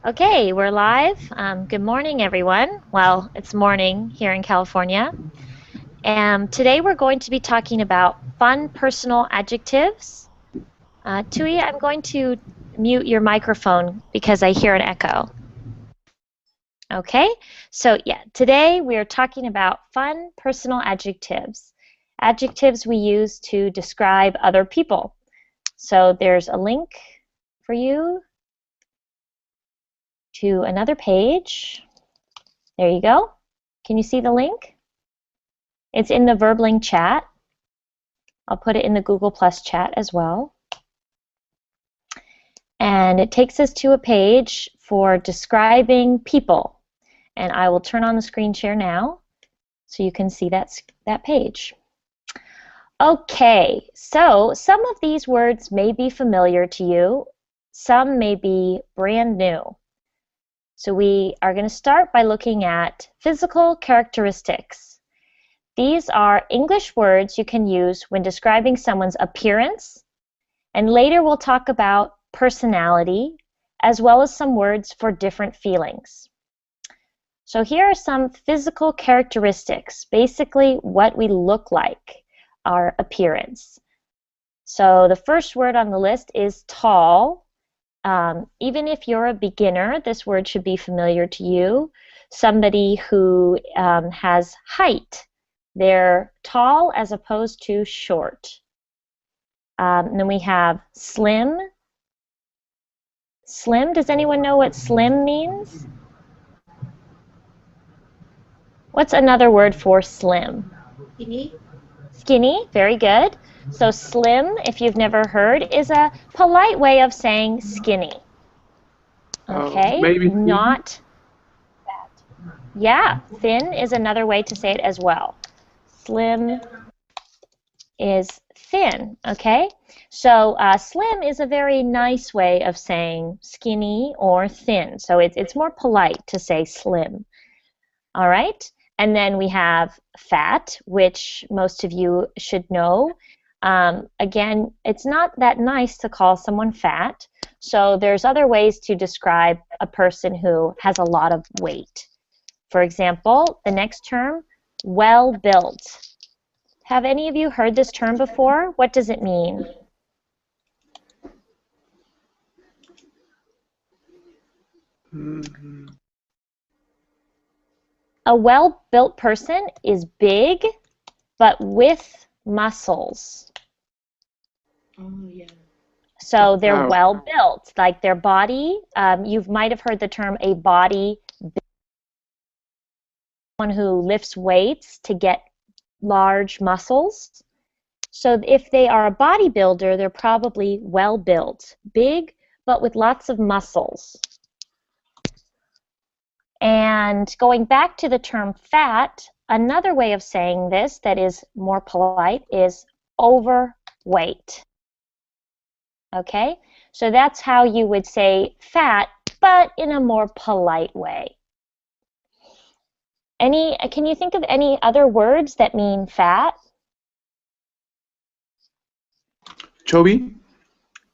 Okay, we're live. Good morning, everyone. Well, it's morning here in California. And today we're going to be talking about fun personal adjectives. Tui, I'm going to mute your microphone because I hear an echo. Okay, so yeah, today we are talking about fun personal adjectives. Adjectives we use to describe other people. So there's a link for you to another page. There you go. Can you see the link? It's in the VerbLink chat. I'll put it in the Google Plus chat as well. And it takes us to a page for describing people. And I will turn on the screen share now so you can see that page. Okay, so some of these words may be familiar to you. Some may be brand new. So we are going to start by looking at physical characteristics. These are English words you can use when describing someone's appearance, and later we'll talk about personality, as well as some words for different feelings. So here are some physical characteristics, basically what we look like, our appearance. So the first word on the list is tall. Even if you're a beginner, this word should be familiar to you. Somebody who has height. They're tall as opposed to short. And then we have slim. Slim, does anyone know what slim means? What's another word for slim? Skinny. Skinny, very good. So slim, if you've never heard, is a polite way of saying skinny. Okay, Maybe not fat. Yeah, thin is another way to say it as well. Slim is thin, okay? So slim is a very nice way of saying skinny or thin. So it's more polite to say slim. All right? And then we have fat, which most of you should know. Again, it's not that nice to call someone fat. So there's other ways to describe a person who has a lot of weight. For example, the next term, well-built. Have any of you heard this term before? What does it mean? A well-built person is big, but with muscles. Oh, yeah. So they're well-built, like their body. You might have heard the term a body builder, someone who lifts weights to get large muscles. So if they are a bodybuilder, they're probably well-built, big, but with lots of muscles. And going back to the term fat, another way of saying this that is more polite is overweight. Okay, so that's how you would say fat, but in a more polite way. Can you think of any other words that mean fat? chubby.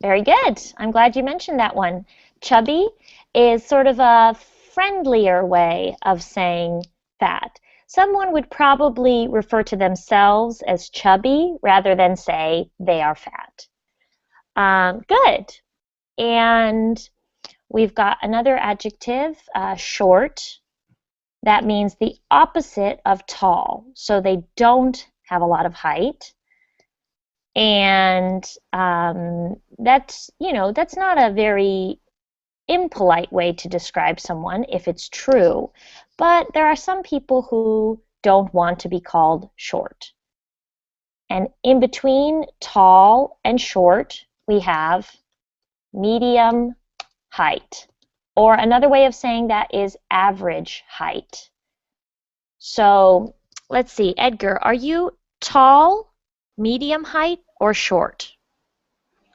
Very good. I'm glad you mentioned that one. Chubby is sort of a friendlier way of saying fat. Someone would probably refer to themselves as chubby rather than say they are fat. Good. And we've got another adjective, short. That means the opposite of tall. So they don't have a lot of height. And that's not a very impolite way to describe someone if it's true. But there are some people who don't want to be called short. And in between tall and short, we have medium height. Or another way of saying that is average height. So let's see, Edgar, are you tall, medium height, or short?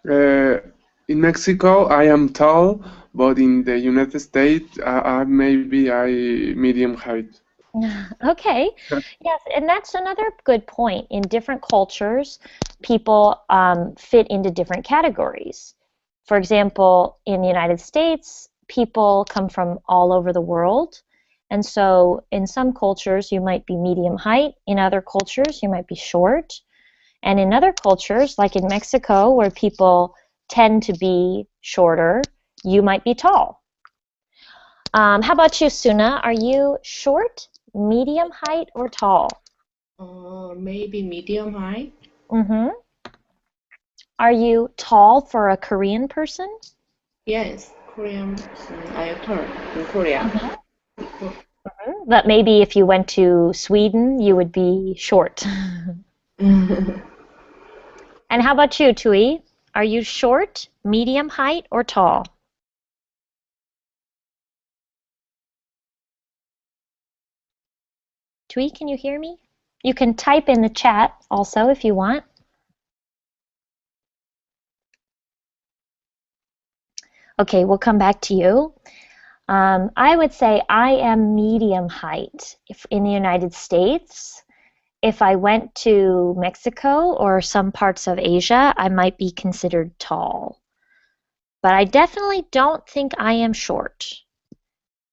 In Mexico, I am tall, but in the United States, maybe I medium height. Okay, yes, and that's another good point. In different cultures, people fit into different categories. For example, in the United States, people come from all over the world. And so in some cultures, you might be medium height. In other cultures, you might be short. And in other cultures, like in Mexico, where people tend to be shorter, you might be tall. How about you, Suna? Are you short, medium height, or tall? Maybe medium height. Mm-hmm. Are you tall for a Korean person? Yes, Korean actor in Korea. But maybe if you went to Sweden, you would be short. And how about you, Tui? Are you short, medium height, or tall? Tui, can you hear me? You can type in the chat also if you want. Okay, we'll come back to you. I would say I am medium height in the United States. If I went to Mexico or some parts of Asia, I might be considered tall. But I definitely don't think I am short.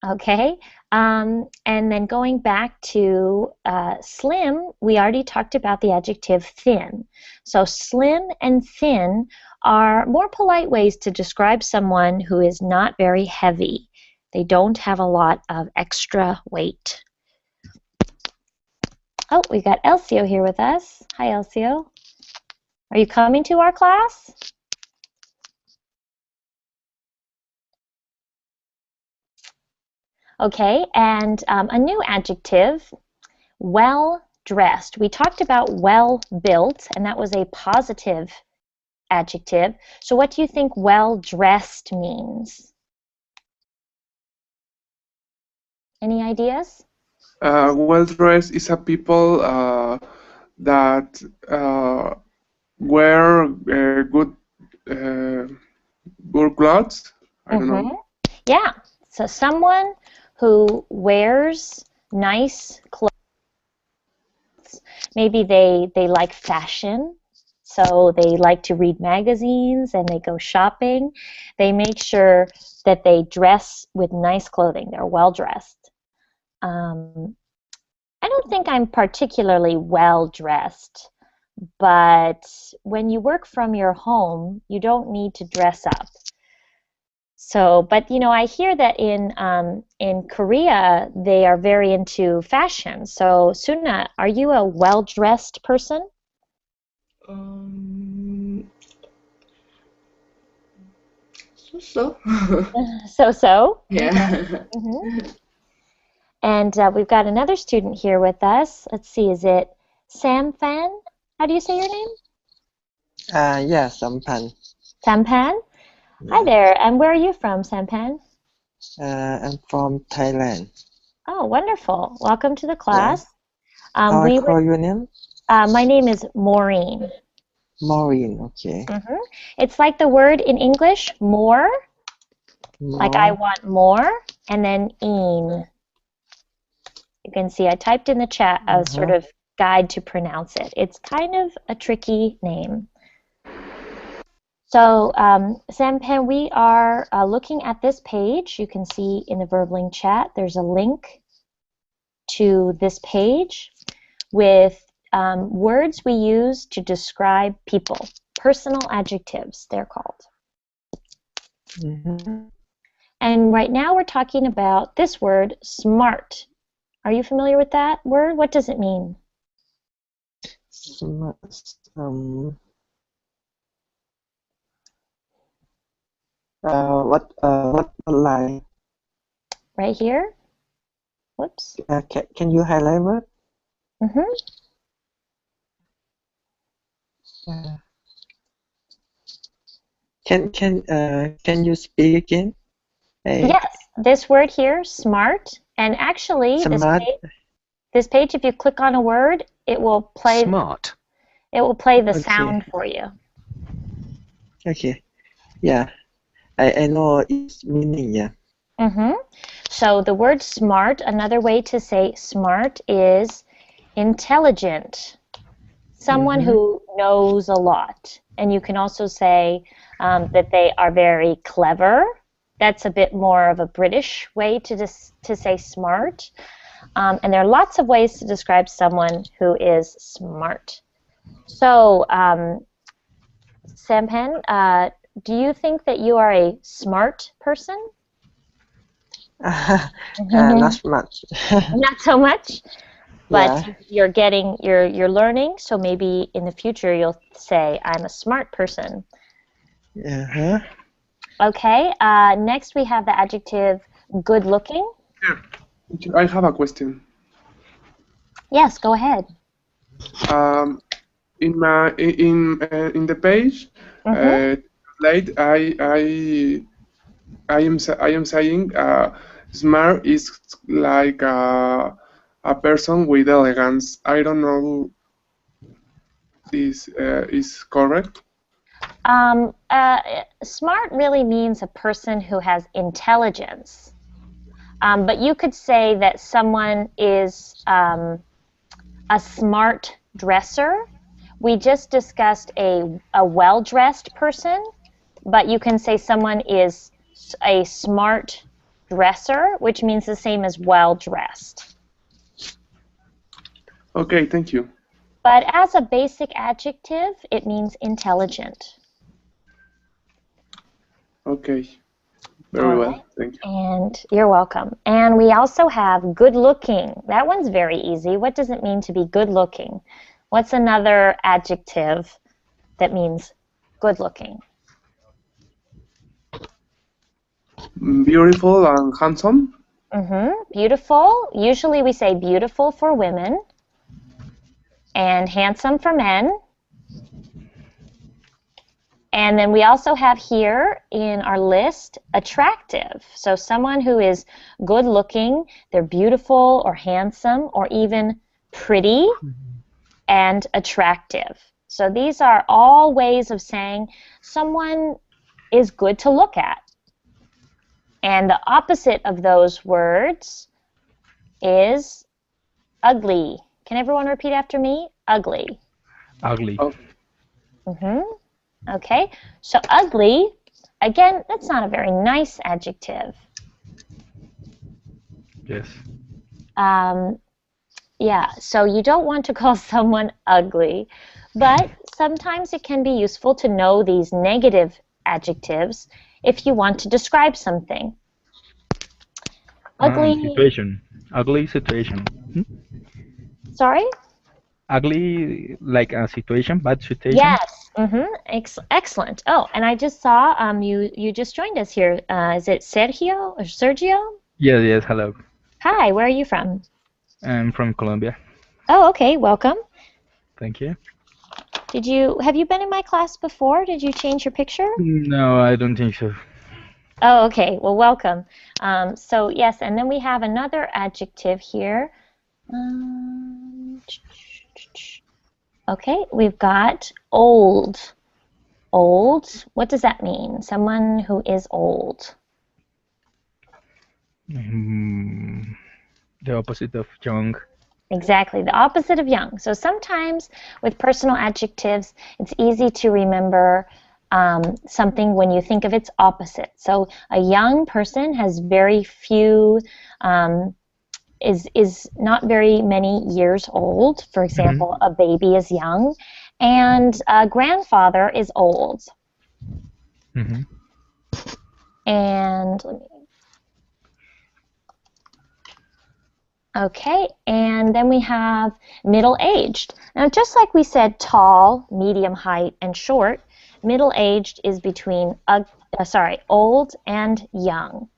Okay, and then going back to slim, we already talked about the adjective thin. So slim and thin are more polite ways to describe someone who is not very heavy. They don't have a lot of extra weight. Oh, we got Elcio here with us. Hi, Elcio. Are you coming to our class? Okay, and a new adjective, well-dressed. We talked about well-built, and that was a positive adjective. So what do you think well-dressed means? Any ideas? Well-dressed is a people that wear good clothes. I don't know. Yeah, so someone who wears nice clothes. Maybe they like fashion, so they like to read magazines and they go shopping. They make sure that they dress with nice clothing. They're well dressed. I don't think I'm particularly well dressed, but when you work from your home, you don't need to dress up. So, but you know, I hear that in Korea they are very into fashion. So, Suna, are you a well-dressed person? So. So. Yeah. Okay. And we've got another student here with us. Let's see, is it Sam Fan? How do you say your name? Yeah, Sampan. Sampan? Hi there. And where are you from, Sampan? I'm from Thailand. Oh, wonderful. Welcome to the Yeah. class. How I call your name? My name is Maureen. Maureen, okay. It's like the word in English, more, like I want more, and then een. You can see I typed in the chat a sort of guide to pronounce it. It's kind of a tricky name. So, Sampan, we are looking at this page. You can see in the VerbLink chat, there's a link to this page with words we use to describe people. Personal adjectives, they're called. And right now we're talking about this word, smart. Are you familiar with that word? What does it mean? What line? Right here. Whoops. Can you highlight word? Can you speak again? Yes, this word here, smart, and actually Smart. this page, if you click on a word, it will play Smart. It will play the sound for you. Okay. Yeah. I know its meaning, yeah. So the word smart, another way to say smart is intelligent. Someone who knows a lot. And you can also say that they are very clever. that's a bit more of a British way to say smart. And there are lots of ways to describe someone who is smart. So, Sampen, do you think that you are a smart person? Not much. Not so much, but Yeah. you're learning. So maybe in the future you'll say, "I'm a smart person." Uh-huh. Okay. Next we have the adjective good-looking. I have a question. Yes, go ahead. In the page, late I am saying smart is like a person with elegance. I don't know this is correct. Smart really means a person who has intelligence. But you could say that someone is a smart dresser. We just discussed a well-dressed person, but you can say someone is a smart dresser, which means the same as well-dressed. Okay, thank you. But as a basic adjective, it means intelligent. Okay, very well, thank you. And you're welcome. And we also have good-looking. That one's very easy. What does it mean to be good-looking? What's another adjective that means good-looking? Beautiful and handsome. Beautiful. Usually we say beautiful for women and handsome for men. And then we also have here in our list attractive. So someone who is good looking, they're beautiful or handsome or even pretty and attractive. So these are all ways of saying someone is good to look at. And the opposite of those words is ugly. Can everyone repeat after me? Ugly. Ugly. Okay, so ugly, again, that's not a very nice adjective. Yes. Yeah, so you don't want to call someone ugly, but sometimes it can be useful to know these negative adjectives if you want to describe something. Ugly. Situation. Ugly situation. Sorry? Ugly, like a situation, bad situation. Yes. Excellent. Oh, and I just saw you just joined us here. Is it Sergio or Sergio? Yes. Hello. Hi. Where are you from? I'm from Colombia. Oh, okay. Welcome. Thank you. Have you been in my class before? Did you change your picture? No, I don't think so. Oh, okay. Well, welcome. So yes, and then we have another adjective here. Okay, we've got old. Old. What does that mean? Someone who is old. The opposite of young. Exactly, the opposite of young. So sometimes with personal adjectives, it's easy to remember something when you think of its opposite. So a young person has very few, is not very many years old. For example, a baby is young, and a grandfather is old. And let me. Okay, and then we have middle-aged. Now, just like we said tall, medium height, and short, middle-aged is between, old and young.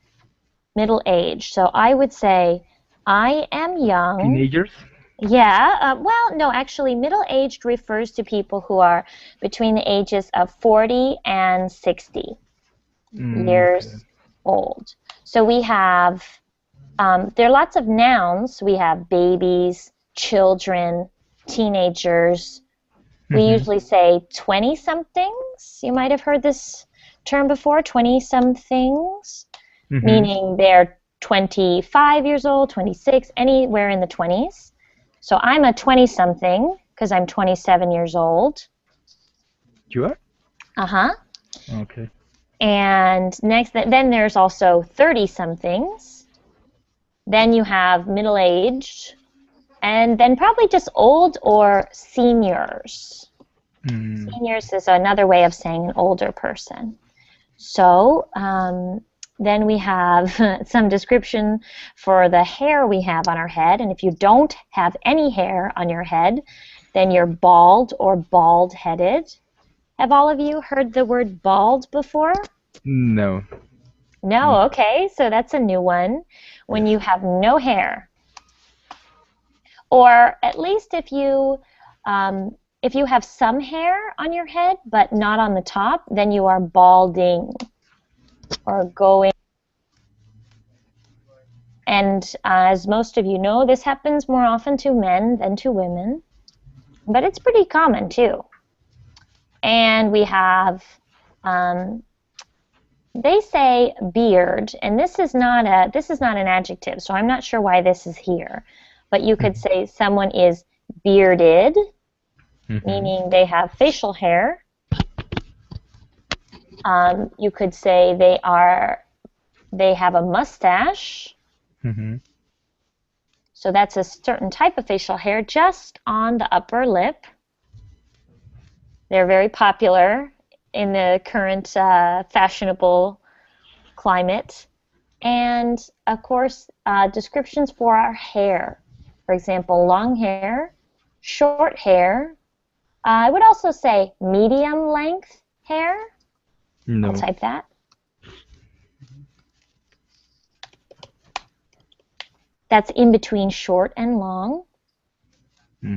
Middle-aged. So I would say, I am young. Teenagers? Yeah, well, no, actually, middle-aged refers to people who are between the ages of 40 and 60 years old. So we have... there are lots of nouns. We have babies, children, teenagers. We usually say 20-somethings. You might have heard this term before, 20-somethings, meaning they're 25 years old, 26, anywhere in the 20s. So I'm a 20-something because I'm 27 years old. You are? Uh-huh. Okay. And next, then there's also 30-somethings. Then you have middle-aged, and then probably just old or seniors. Seniors is another way of saying an older person. So then we have some description for the hair we have on our head. And if you don't have any hair on your head, then you're bald or bald-headed. Have all of you heard the word bald before? No. No, okay, so that's a new one. When you have no hair. Or at least if you have some hair on your head but not on the top, then you are balding or going. And as most of you know, this happens more often to men than to women, but it's pretty common too. And we have, they say beard, and this is not an adjective, so I'm not sure why this is here. But you could say someone is bearded, meaning they have facial hair. You could say they have a mustache. So that's a certain type of facial hair just on the upper lip. They're very popular in the current fashionable climate. And, of course, descriptions for our hair. For example, long hair, short hair. I would also say medium length hair. No. I'll type that. That's in between short and long.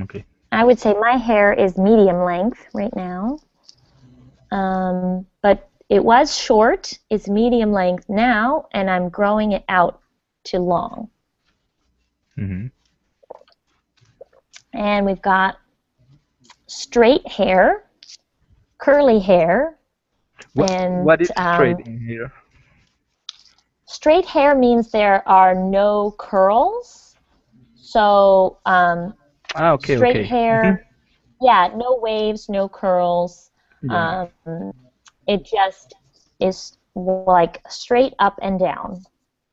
Okay. I would say my hair is medium length right now. But it was short, it's medium length now, and I'm growing it out to long. And we've got straight hair, curly hair, and what is straight in here? straight hair means there are no curls. So straight hair, yeah, no waves, no curls. Yeah. It just is like straight up and down.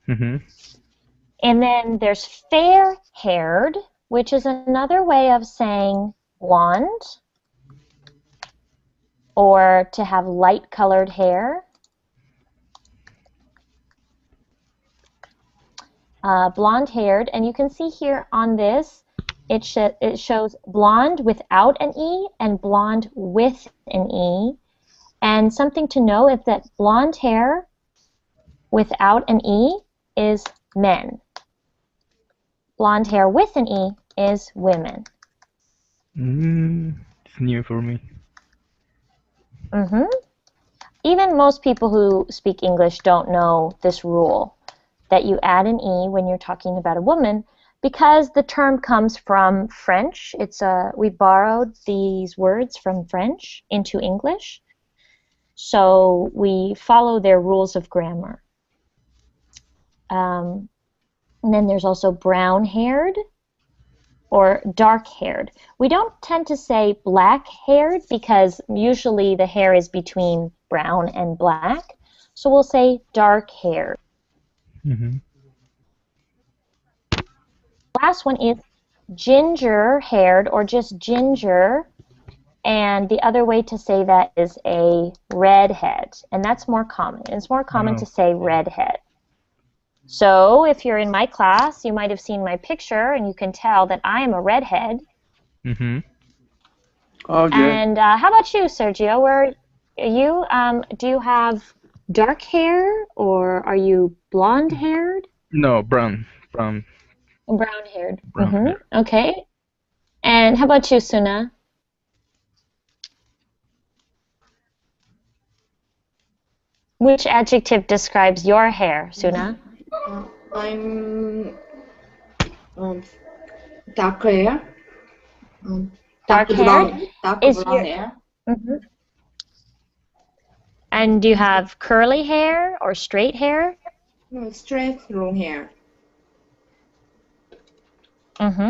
And then there's fair-haired, which is another way of saying blonde, or to have light-colored hair. Blonde-haired, and you can see here on this, it shows blonde without an E and blonde with an E. And something to know is that blonde hair without an E is men. Blonde hair with an E is women. It's new for me. Even most people who speak English don't know this rule, that you add an E when you're talking about a woman, because the term comes from French. We borrowed these words from French into English, so we follow their rules of grammar. And then there's also brown-haired or dark-haired. We don't tend to say black-haired because usually the hair is between brown and black, so we'll say dark-haired. Last one is ginger-haired or just ginger, and the other way to say that is a redhead, and that's more common. It's more common to say redhead. So if you're in my class, you might have seen my picture, and you can tell that I am a redhead. Oh, yeah. And how about you, Sergio? Where are you? Do you have dark hair, or are you blonde-haired? No, brown. Brown-haired. Brown hair. Okay. And how about you, Suna? Which adjective describes your hair, Suna? I'm dark hair. Dark hair? Dark Is brown hair. And do you have curly hair or straight hair? No, straight long hair.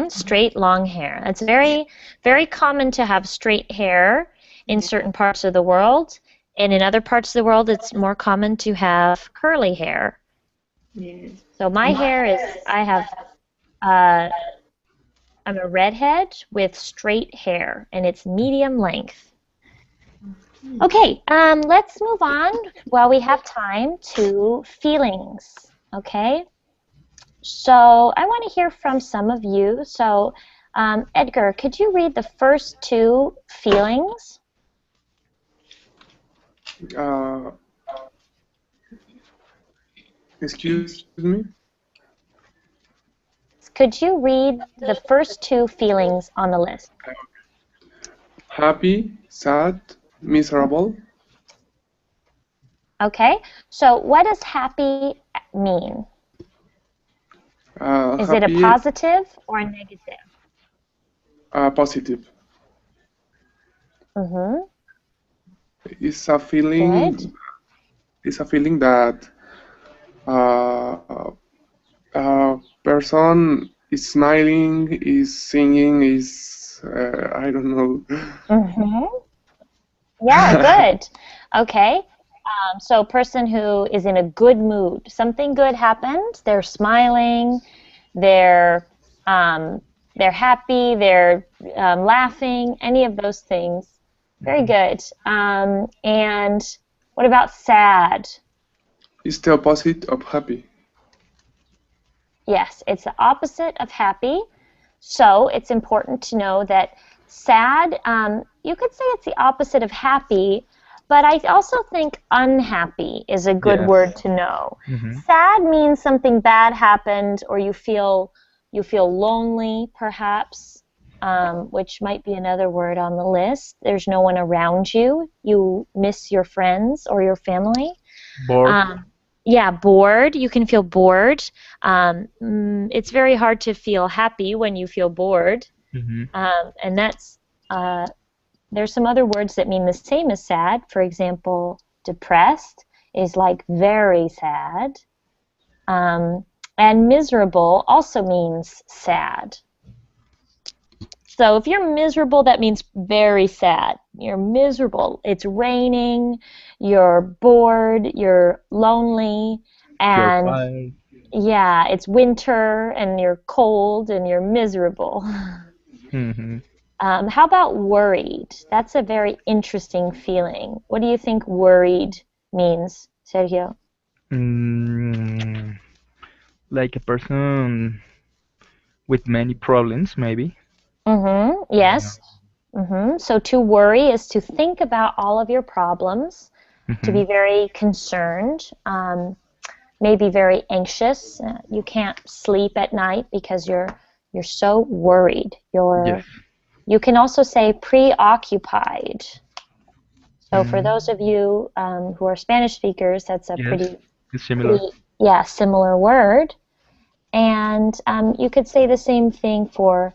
Straight long hair. It's very, very common to have straight hair in certain parts of the world. And in other parts of the world, it's more common to have curly hair. Yes. So my hair is, I'm a redhead with straight hair, and it's medium length. Okay, let's move on while we have time to feelings, okay? So I want to hear from some of you. So Edgar, could you read the first two feelings? Uh, excuse me? Could you read the first two feelings on the list? Happy, sad, miserable. Okay, so what does happy mean? Is it a Happy, positive or a negative? positive. Mm-hmm. It's a feeling. Good. It's a feeling that a person is smiling, is singing, is I don't know. Mm-hmm. Yeah, good. Okay. So a person who is in a good mood, something good happened, they're smiling, they're happy, they're laughing, any of those things. Very good. And what about sad? It's the opposite of happy. Yes, it's the opposite of happy. So it's important to know that sad, you could say it's the opposite of happy, but I also think unhappy is a good Yes. word to know. Mhm. Sad means something bad happened, or you feel lonely, perhaps, which might be another word on the list. There's no one around you. You miss your friends or your family. Bored. Yeah, bored. You can feel bored. It's very hard to feel happy when you feel bored. Mhm. And that's there's some other words that mean the same as sad. For example, depressed is like very sad. And miserable also means sad. So if you're miserable, that means very sad. You're miserable. It's raining, you're bored, you're lonely, You're and tired. yeah, it's winter and you're cold and you're miserable. Mhm. How about worried? That's a very interesting feeling. What do you think worried means, Sergio? Mm, like a person with many problems, maybe. Mm-hmm. Yeah. Yes. Mm-hmm. So to worry is to think about all of your problems, to be Mhm. very concerned, maybe very anxious. You can't sleep at night because you're so worried. Yes. You can also say preoccupied. So for Mm, those of you who are Spanish speakers, that's a yes. pretty It's similar. yeah, similar word. And you could say the same thing for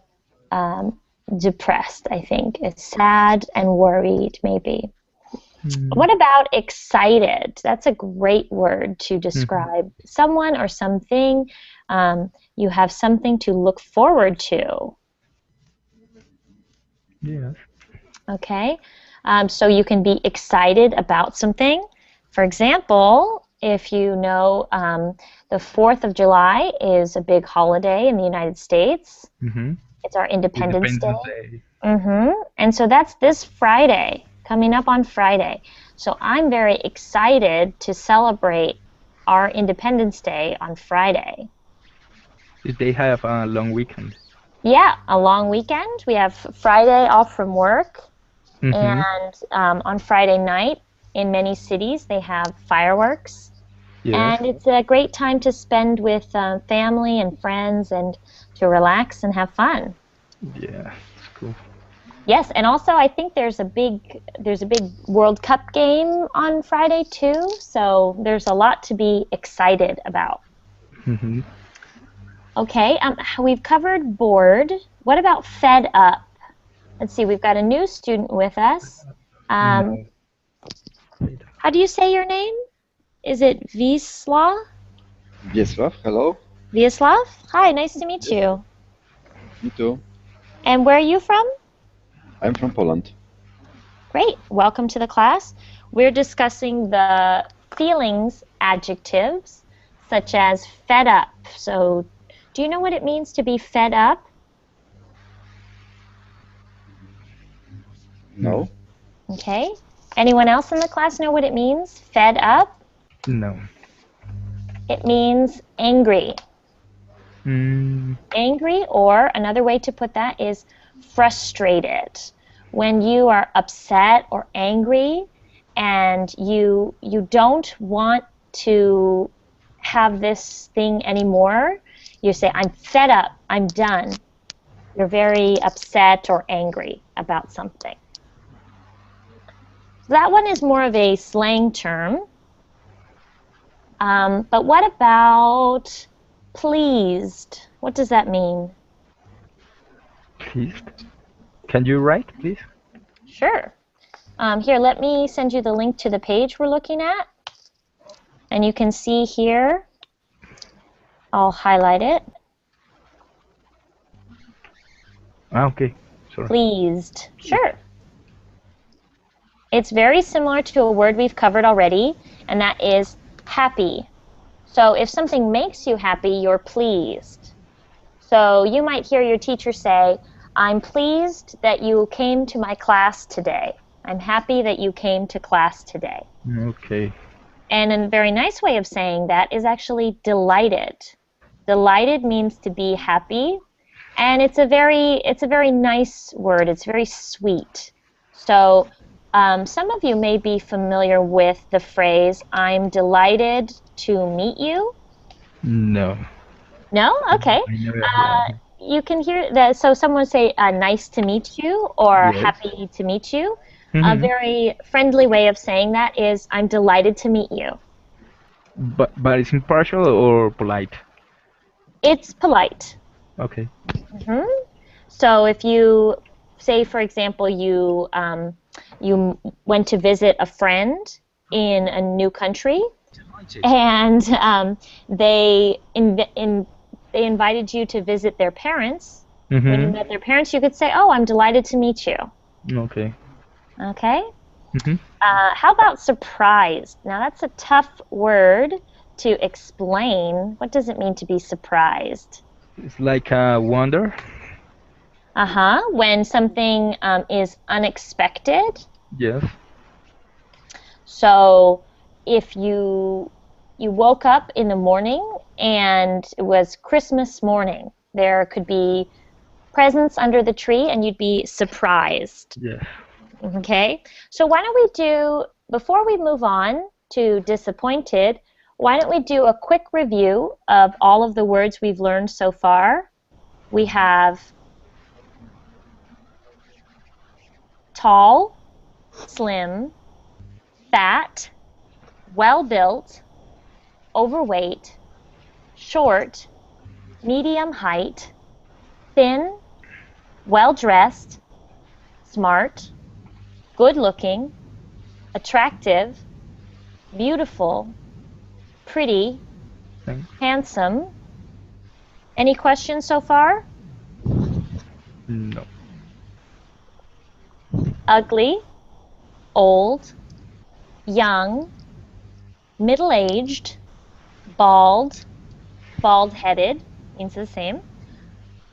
um, depressed, I think. It's sad and worried, maybe. Mm. What about excited? That's a great word to Mhm. describe someone or something. You have something to look forward to. Yes. Okay? So you can be excited about something. For example, if you know the 4th of July is a big holiday in the United States, Mhm. it's our Independence Day. Independence Day. And so that's this Friday, coming up on Friday. So I'm very excited to celebrate our Independence Day on Friday. If they have a long weekend. Yeah, a long weekend. We have Friday off from work, Mhm. and on Friday night, in many cities, they have fireworks. Yes. And it's a great time to spend with family and friends and to relax and have fun. Yeah. It's cool. Yes, and also I think there's a big World Cup game on Friday too, so there's a lot to be excited about. Mhm. Okay, we've covered bored. What about fed up? Let's see, we've got a new student with us. Um, No. how do you say your name? Is it Wisla? Wiesław, hello. Wieslav? Hi, nice to meet Yes, you. me too. And where are you from? I'm from Poland. Great, welcome to the class. we're discussing the feelings adjectives, such as fed up. So, do you know what it means to be fed up? No. Okay. Anyone else in the class know what it means? Fed up? No. It means angry. Mm, Angry, or another way to put that is frustrated. When you are upset or angry and you don't want to have this thing anymore, you say, I'm fed up, I'm done. You're very upset or angry about something. So that one is more of a slang term. But what about pleased? What does that mean? please. Can you write, please? Sure. Here, let me send you the link to the page we're looking at. And you can see here, I'll highlight it. Okay. Sorry. Pleased. Sure. It's very similar to a word we've covered already, and that is happy. So if something makes you happy, you're pleased. So you might hear your teacher say, I'm pleased that you came to my class today. I'm happy that you came to class today. Okay. And a very nice way of saying that is actually delighted. Delighted means to be happy, and it's a very nice word. It's very sweet. So some of you may be familiar with the phrase, I'm delighted to meet you. No. No? Okay. I never heard. You can hear that. So someone say, nice to meet you, or Yes. happy to meet you. A Mhm. very friendly way of saying that is, I'm delighted to meet you. But it's impartial or polite? It's polite. Okay. Hmm. So if you say, for example, you went to visit a friend in a new country, and they invited you to visit their parents. When you met their parents, you could say, "Oh, I'm delighted to meet you." Okay. Okay. Mhm. How about surprised? Now that's a tough word to explain. What does it mean to be surprised? It's like a wonder. When something is unexpected. Yes. So if you woke up in the morning and it was Christmas morning, there could be presents under the tree and you'd be surprised. Yes. Okay? So why don't we do, before we move on to disappointed, why don't we do a quick review of all of the words we've learned so far? We have tall, slim, fat, well-built, overweight, short, medium height, thin, well-dressed, smart, good-looking, attractive, beautiful, pretty, Thanks. handsome. Any questions so far? No. Ugly, old, young, middle-aged, bald, bald-headed, means the same,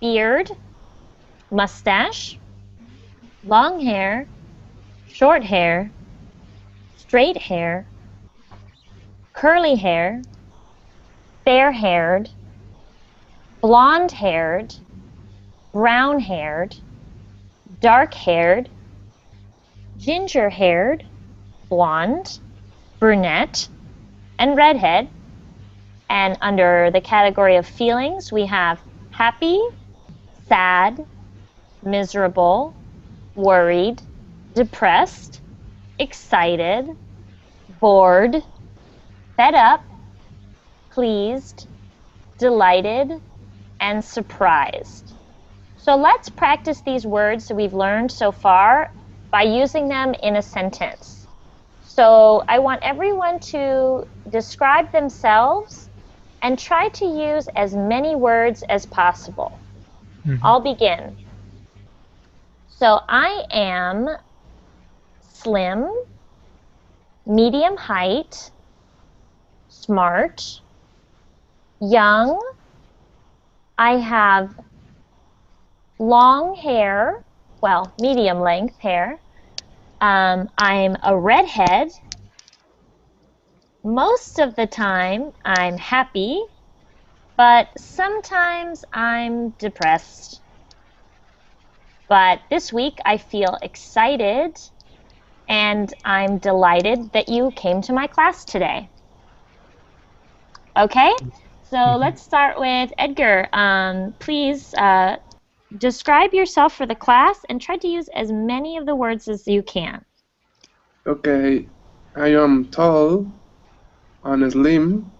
beard, mustache, long hair, short hair, straight hair, curly hair, fair-haired, blonde-haired, brown-haired, dark-haired, ginger-haired, blonde, brunette, and redhead. And under the category of feelings, we have happy, sad, miserable, worried, depressed, excited, bored, fed up, pleased, delighted, and surprised. So let's practice these words that we've learned so far by using them in a sentence. So I want everyone to describe themselves and try to use as many words as possible. I'll begin. So I am slim, medium height, smart, young. I have long hair, well, medium length hair. I'm a redhead. Most of the time, I'm happy, but sometimes I'm depressed. But this week, I feel excited, and I'm delighted that you came to my class today. Okay, so let's start with Edgar. Please describe yourself for the class and try to use as many of the words as you can. Okay, I am tall and slim.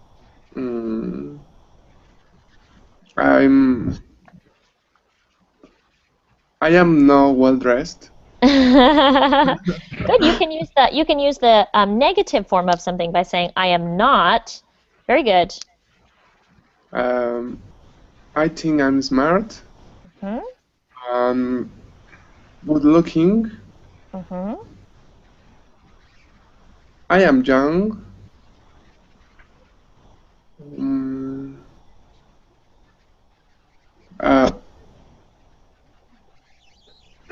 I am not well dressed. Good. You can use the negative form of something by saying I am not. Very good. I think I'm smart. Mm-hmm. Good looking. Mm-hmm. I am young.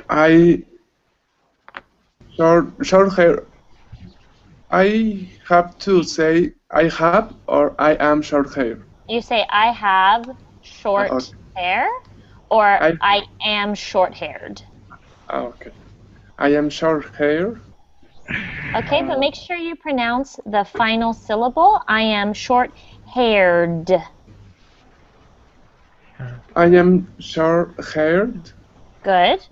I short hair. I have to say I have or I am short hair. You say I have short Okay. hair, or I I am short-haired. okay. I am short hair. Okay, but make sure you pronounce the final syllable. I am short-haired. I am short haired. Good.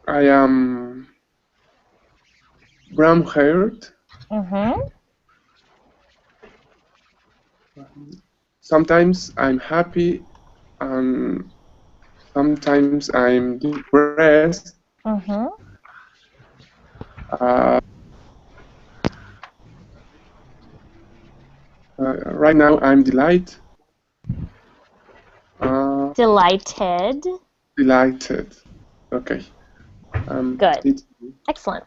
I am brown haired. Mm-hmm. Sometimes I'm happy and sometimes I'm depressed. Mm-hmm. Right now I'm Delighted. delighted. Okay. Good. Excellent.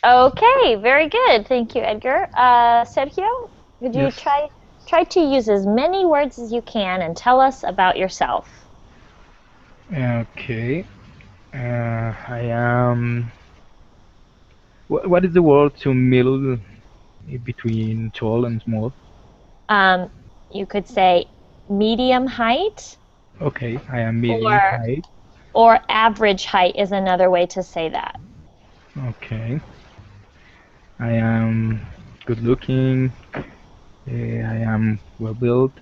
Okay, very good. Thank you, Edgar. Sergio, would you try to use as many words as you can and tell us about yourself? Okay. I am. What is the word to middle between tall and small? You could say medium height. Okay, I am medium height. Or average height is another way to say that. Okay. I am good looking. I am well built.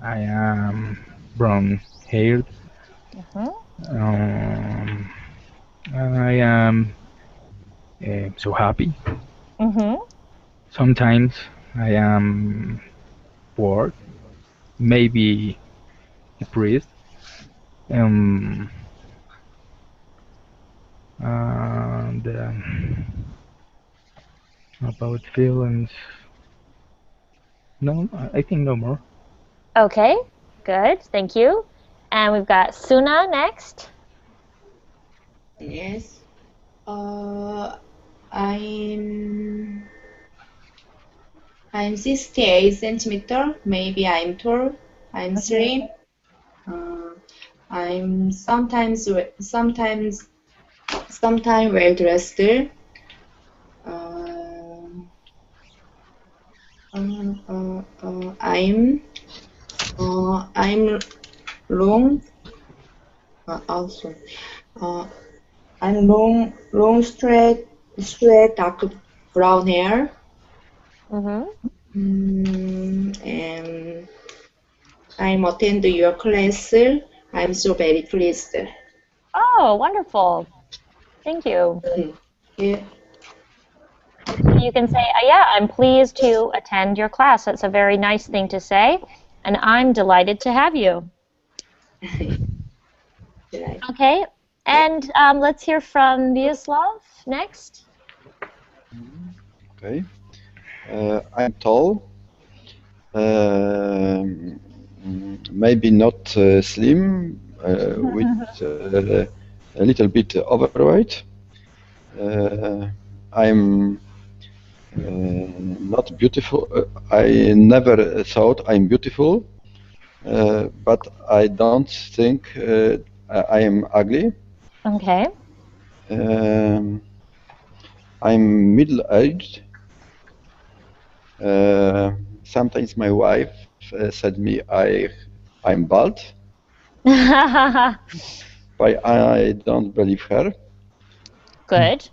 I am brown haired. I am so happy. Sometimes I am bored, maybe depressed. And about feelings, no, I think no more. Okay, good. Thank you. And we've got Suna next. Yes. I'm 68 centimeter. Maybe I'm tall. I'm slim. I'm sometimes well dressed. I'm long. Also, I'm long, straight, dark brown hair. And I'm attend your class. I'm so very pleased. Oh, wonderful. Thank you. Yeah. You can say, yeah, I'm pleased to attend your class. That's a very nice thing to say. And I'm delighted to have you. Okay, and let's hear from Vyacheslav next. Okay. I'm tall. Maybe not slim. with a little bit overweight. I'm not beautiful. I never thought I'm beautiful, but I don't think I am ugly. Okay. Um, I'm middle-aged. Sometimes my wife said me I'm bald, but I don't believe her. Good.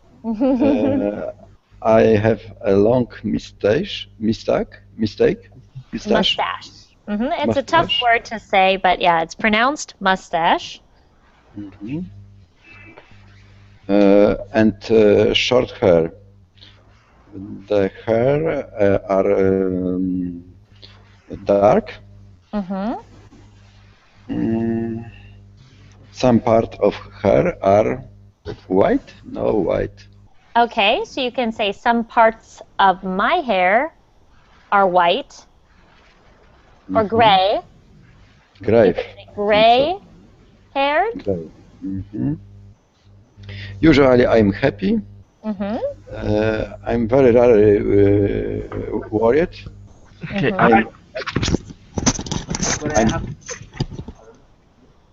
I have a long mustache. Mustache. Mustache. It's a tough Mustache. word to say, but yeah, it's pronounced mustache. Mhm. And short hair. The hair are dark. Mm, some part of hair are white. No white. Okay, so you can say some parts of my hair are white or gray. Gray. You can say gray haired. Gray. Usually I'm happy. I'm very rarely worried. Okay. I'm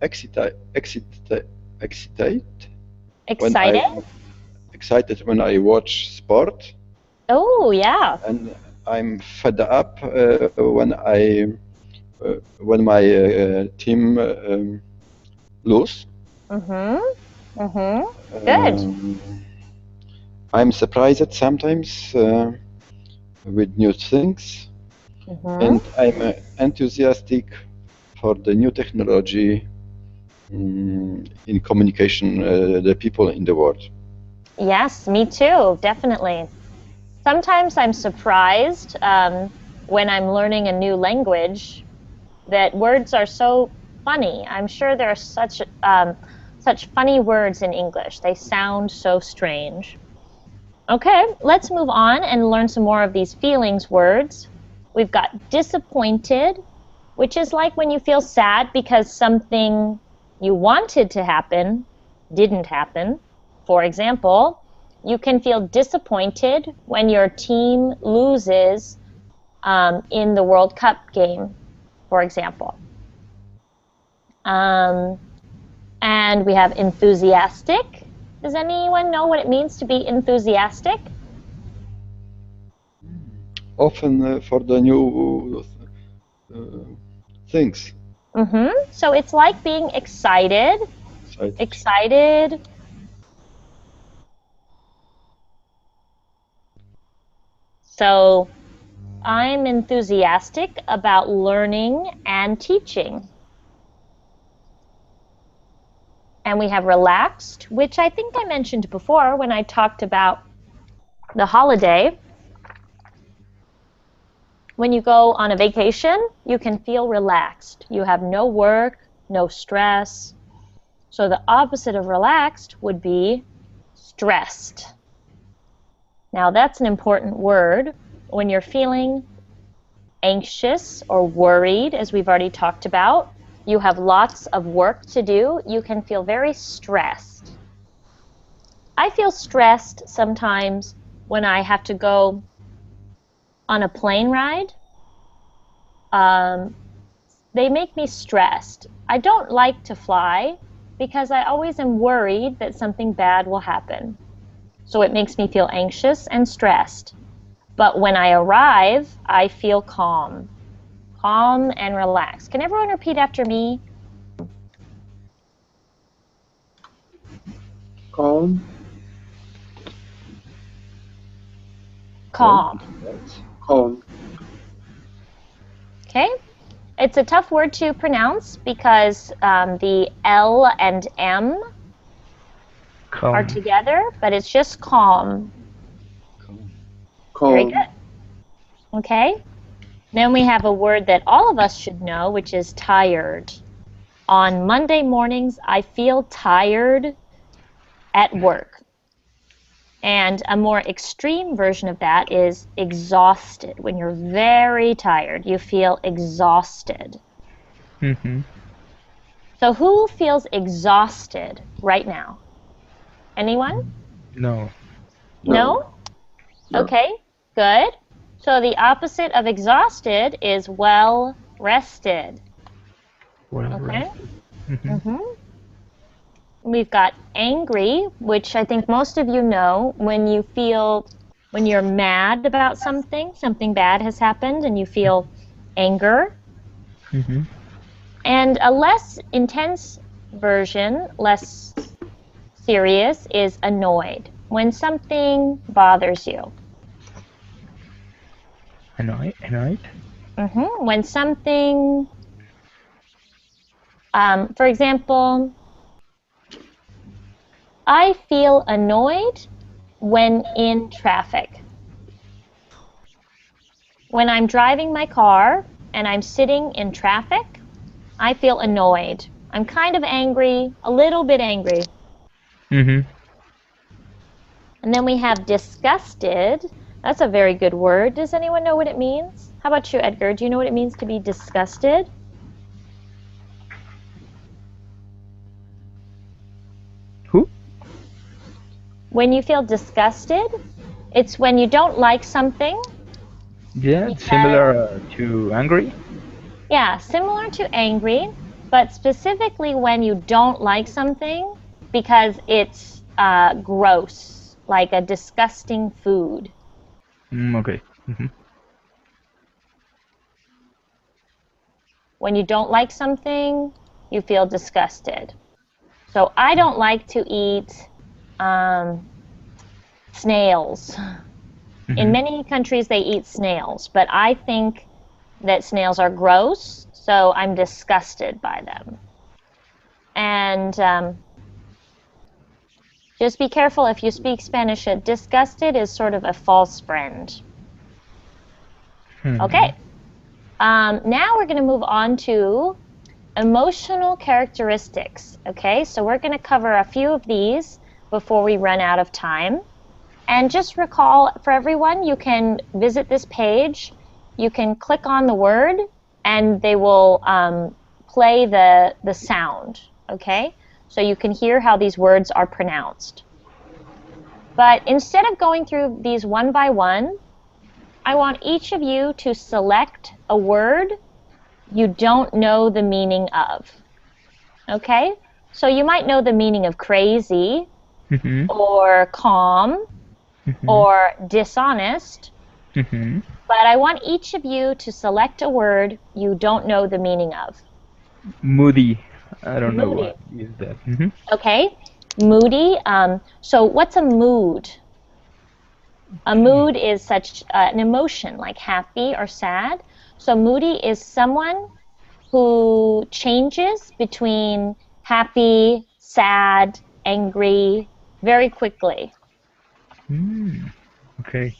excited when Excited? I'm excited when I watch sport, Oh, yeah. and I'm fed up when my team lose. Good. I'm surprised sometimes with new things, and I'm enthusiastic for the new technology in communication, the people in the world. Yes, me too, definitely. Sometimes I'm surprised when I'm learning a new language that words are so funny. I'm sure there are such funny words in English. They sound so strange. Okay, let's move on and learn some more of these feelings words. We've got disappointed, which is like when you feel sad because something you wanted to happen didn't happen. For example, you can feel disappointed when your team loses in the World Cup game, for example. And we have enthusiastic. Does anyone know what it means to be enthusiastic? Often for the new things. So it's like being excited. Excited. So I'm enthusiastic about learning and teaching. And we have relaxed, which I think I mentioned before when I talked about the holiday. When you go on a vacation, you can feel relaxed. You have no work, no stress. So the opposite of relaxed would be stressed. Now that's an important word. When you're feeling anxious or worried, as we've already talked about, you have lots of work to do, you can feel very stressed. I feel stressed sometimes when I have to go on a plane ride. They make me stressed. I don't like to fly because I always am worried that something bad will happen. So it makes me feel anxious and stressed. But when I arrive, I feel calm. Calm and relaxed. Can everyone repeat after me? Calm. Calm. Calm. Okay. It's a tough word to pronounce because the L and M are together, but it's just calm. Calm. Very good. Okay. Then we have a word that all of us should know, which is tired. On Monday mornings, I feel tired at work. And a more extreme version of that is exhausted. When you're very tired, you feel exhausted. So So who feels exhausted right now? Anyone? No. No? Okay, good. So the opposite of exhausted is well rested. Well Okay. rested. Mhm. We've got angry, which I think most of you know when you're mad about something bad has happened and you feel anger. Mhm. And a less intense version, less serious, is annoyed. When something bothers you. Annoyed. When something, for example, I feel annoyed when in traffic. When I'm driving my car and I'm sitting in traffic, I feel annoyed. I'm kind of angry, a little bit angry. Mhm. And then we have disgusted. That's a very good word. Does anyone know what it means? How about you, Edgar? Do you know what it means to be disgusted? Who? When you feel disgusted, it's when you don't like something. Yeah, it's Because, similar to angry. yeah, similar to angry, but specifically when you don't like something because it's gross, like a disgusting food. Okay. Mhm. When you don't like something, you feel disgusted. So I don't like to eat snails. In Mhm. many countries, they eat snails, but I think that snails are gross, so I'm disgusted by them. And just be careful if you speak Spanish. Disgusted is sort of a false friend. Okay. Mhm. Now we're going to move on to emotional characteristics. Okay, so we're going to cover a few of these before we run out of time. And just recall for everyone, you can visit this page, you can click on the word, and they will play the sound. Okay, so you can hear how these words are pronounced. But instead of going through these one by one, I want each of you to select a word you don't know the meaning of. Okay? So you might know the meaning of crazy, Mhm. or calm, Mhm. or dishonest, Mhm. but I want each of you to select a word you don't know the meaning of. Moody. I don't know Moody. what is that. Mhm. Okay? Moody. So what's a mood? A mood is such an emotion, like happy or sad. So moody is someone who changes between happy, sad, angry very quickly. Mm. Okay.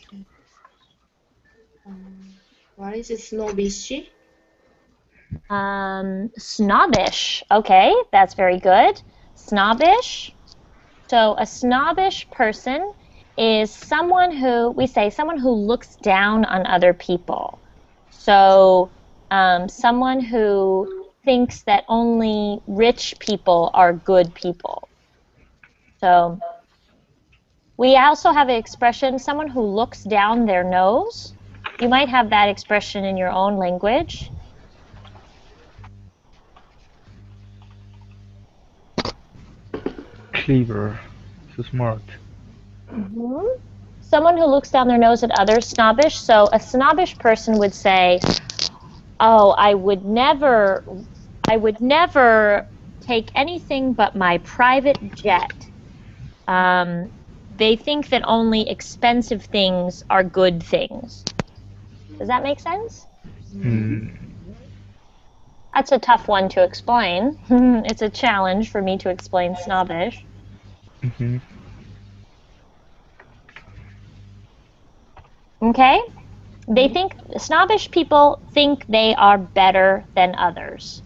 What is snobbish? Snobbish. Okay, that's very good. Snobbish. So a snobbish person is someone who looks down on other people. So someone who thinks that only rich people are good people. So we also have an expression, someone who looks down their nose. You might have that expression in your own language. Clever. So smart. Someone who looks down their nose at others, snobbish. So a snobbish person would say, "Oh, I would never take anything but my private jet." Um, they think that only expensive things are good things. Does that make sense? Mm. That's a tough one to explain. It's a challenge for me to explain snobbish. Mhm. Okay? They think snobbish people think they are better than others.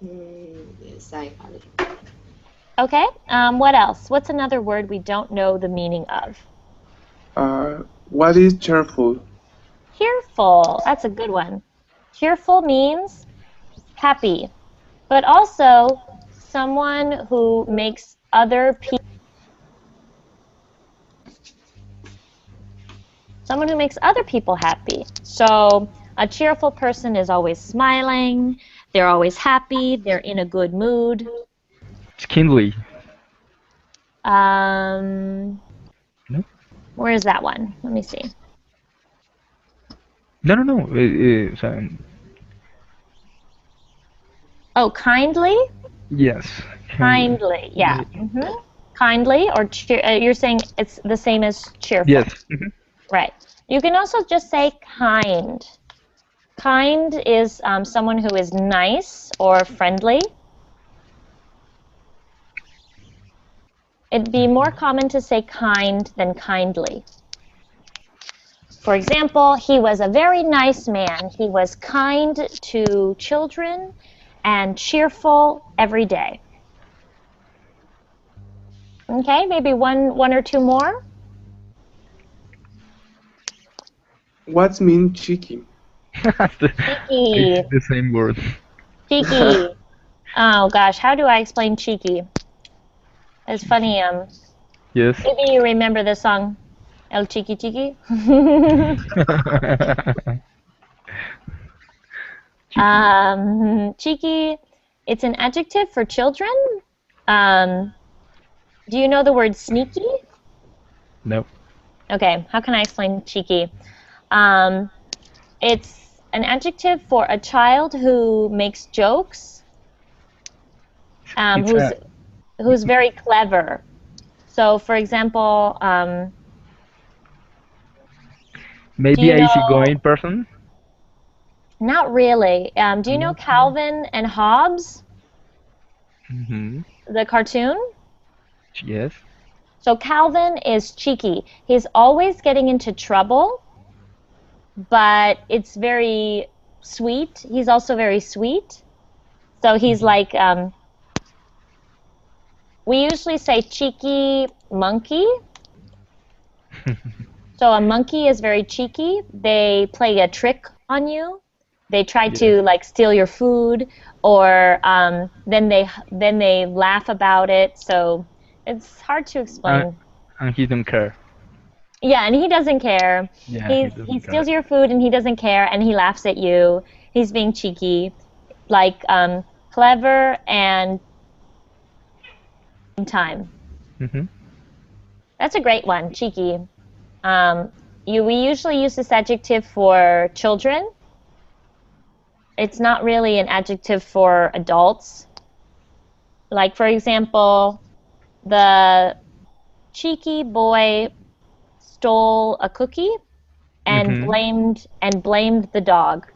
Yes, I got it. Okay? What else? What's another word we don't know the meaning of? What is cheerful? Cheerful. That's a good one. Cheerful means happy. but also someone who makes other people happy. So a cheerful person is always smiling, they're always happy, they're in a good mood. It's kindly. Um, No? where is that one? Let me see. No, no, no. Oh, kindly? Yes. Kindly, yeah. Kindly, or you're saying it's the same as cheerful. Yes. Right. You can also just say kind. Kind is someone who is nice or friendly. It'd be more common to say kind than kindly. For example, he was a very nice man. He was kind to children and cheerful every day. Okay, maybe one or two more. What mean cheeky? Cheeky. It's the same word. Cheeky. Oh gosh, how do I explain cheeky? It's funny. Yes. Maybe you remember the song El Chiqui Chiqui? Cheeky, it's an adjective for children. Do you know the word sneaky? No. Okay, how can I explain cheeky? It's an adjective for a child who makes jokes, who's very clever. So, for example, do Maybe you a easygoing know? person. Not really. Do you know No. Calvin and Hobbes, the cartoon? Yes. So Calvin is cheeky. He's always getting into trouble, but it's very sweet. He's also very sweet. So he's like, we usually say cheeky monkey. So a monkey is very cheeky. They play a trick on you. They try to like steal your food, or then they laugh about it. So it's hard to explain. And he don't care. Yeah, and he doesn't care. Yeah, He he doesn't steals care. your food and he doesn't care, and he laughs at you. He's being cheeky, like clever and time. That's a great one, cheeky. We usually use this adjective for children. It's not really an adjective for adults. Like, for example, the cheeky boy stole a cookie and blamed the dog.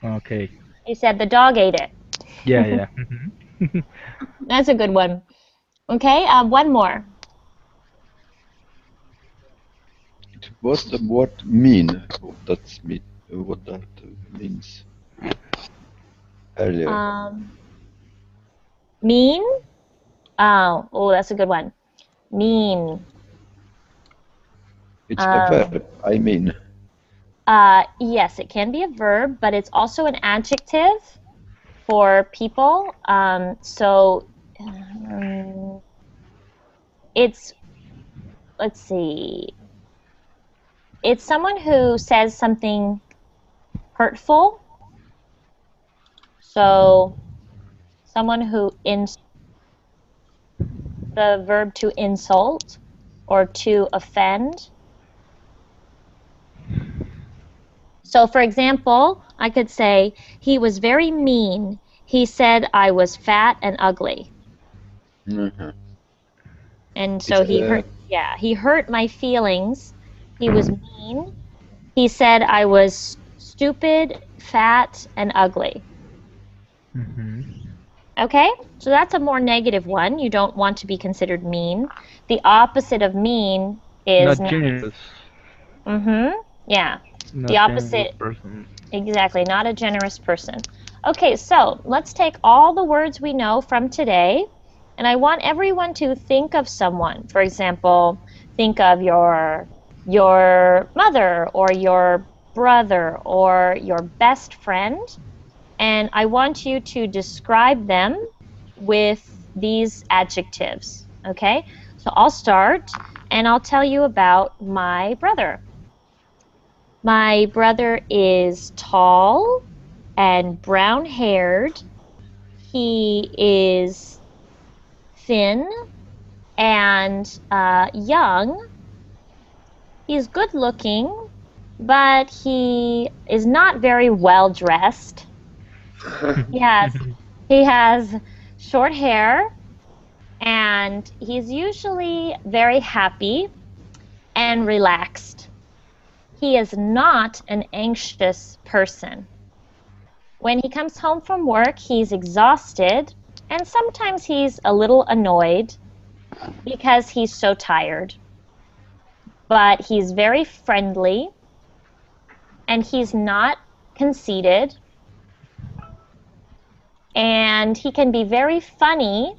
Okay. He said the dog ate it. Yeah, yeah. That's a good one. Okay, one more. What's the word mean? What that means earlier. Mean? Oh, that's a good one. Mean. It's a verb, I mean. Yes, it can be a verb, but it's also an adjective for people. Let's see. It's someone who says something hurtful. So someone who the verb to insult or to offend. So for example, I could say, he was very mean. He said I was fat and ugly. And so he hurt my feelings. He was mean. He said I was stupid, fat, and ugly. Okay, so that's a more negative one. You don't want to be considered mean. The opposite of mean is Not generous. Yeah. Not The opposite. person. Exactly, not a generous person. Okay, so let's take all the words we know from today, and I want everyone to think of someone. For example, think of your mother or your brother or your best friend, and I want you to describe them with these adjectives, okay? So I'll start, and I'll tell you about my brother. My brother is tall and brown-haired. He is thin and young. He's good-looking, but he is not very well-dressed. He has short hair, and he's usually very happy and relaxed. He is not an anxious person. When he comes home from work, he's exhausted, and sometimes he's a little annoyed because he's so tired. But he's very friendly, and he's not conceited, and he can be very funny.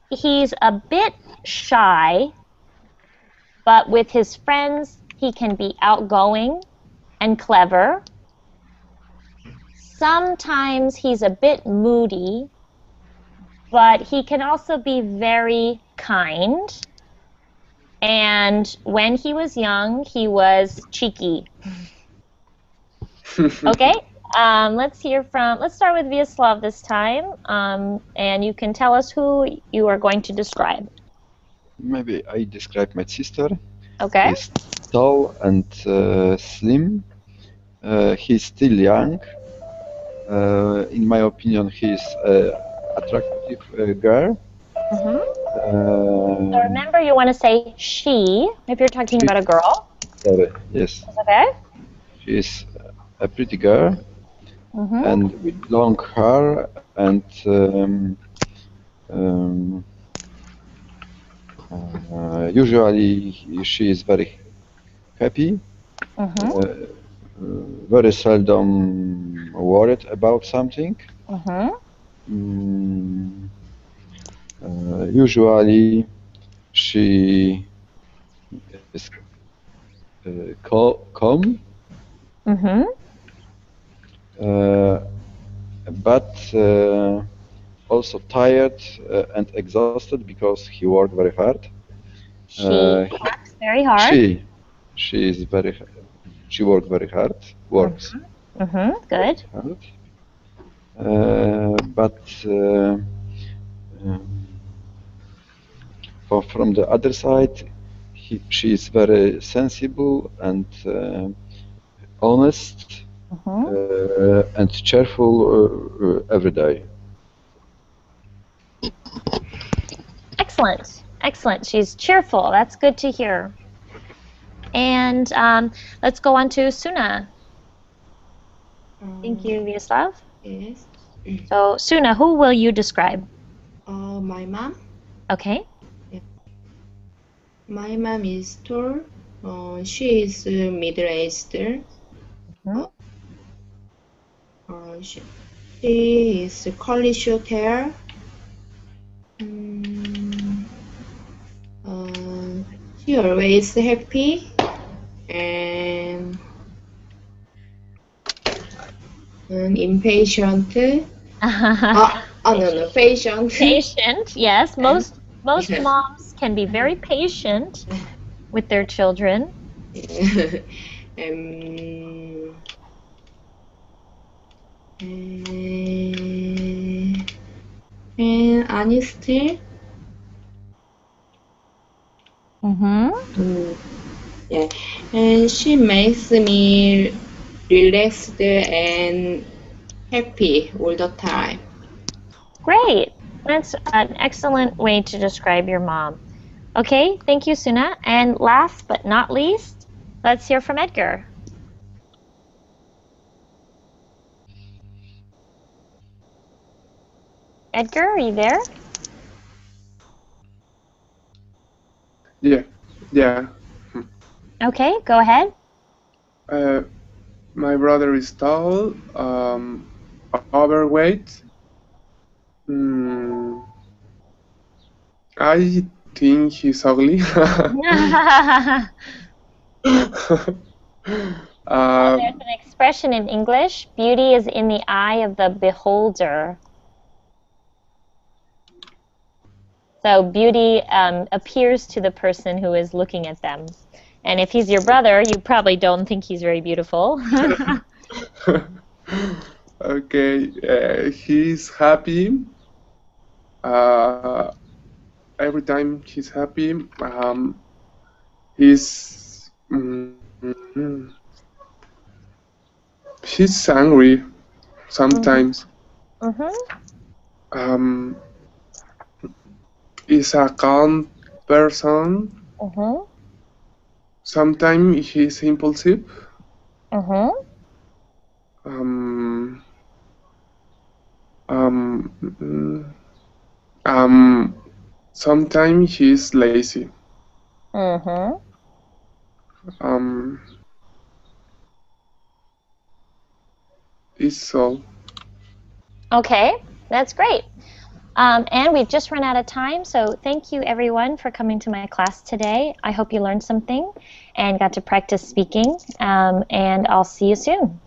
He's a bit shy, but with his friends, he can be outgoing and clever. Sometimes he's a bit moody, but he can also be very kind. And when he was young, he was cheeky. Okay, let's start with Vyacheslav this time, and you can tell us who you are going to describe. Maybe I describe my sister. Okay. He's tall and slim. He's still young. In my opinion, he's an attractive girl. So remember, you want to say she if you're talking about a girl. Sorry, yes. Okay. She's a pretty girl, and with long hair, and usually she is very happy, very seldom worried about something. Usually she is calm, but also tired and exhausted because he worked very hard. She works very hard. She worked very hard. Works. Good. Hard. But from the other side, she is very sensible and honest and cheerful every day. Excellent. Excellent. She's cheerful. That's good to hear. And let's go on to Suna. Thank you, Vyacheslav. Yes. So, Suna, who will you describe? My mom. Okay. My mom is tall. She is middle-aged. She is curly short hair. She always happy and impatient. No, patient. Patient, yes. Most moms can be very patient with their children. And honest. Yeah, and she makes me relaxed and happy all the time. Great. That's an excellent way to describe your mom. Okay, thank you, Suna. And last but not least, let's hear from Edgar. Edgar, are you there? Yeah. Okay, go ahead. My brother is tall, overweight. I think he's ugly. There's an expression in English, beauty is in the eye of the beholder. So beauty appears to the person who is looking at them. And if he's your brother, you probably don't think he's very beautiful. Okay, he's happy. Every time he's happy, he's he's angry sometimes. He's a calm person. Sometimes he's impulsive. Sometimes he's lazy. It's all. Okay, that's great. And we've just run out of time, so thank you everyone for coming to my class today. I hope you learned something and got to practice speaking, and I'll see you soon.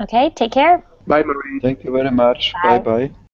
Okay, take care. Bye, Maureen. Thank you very much. Bye. Bye bye.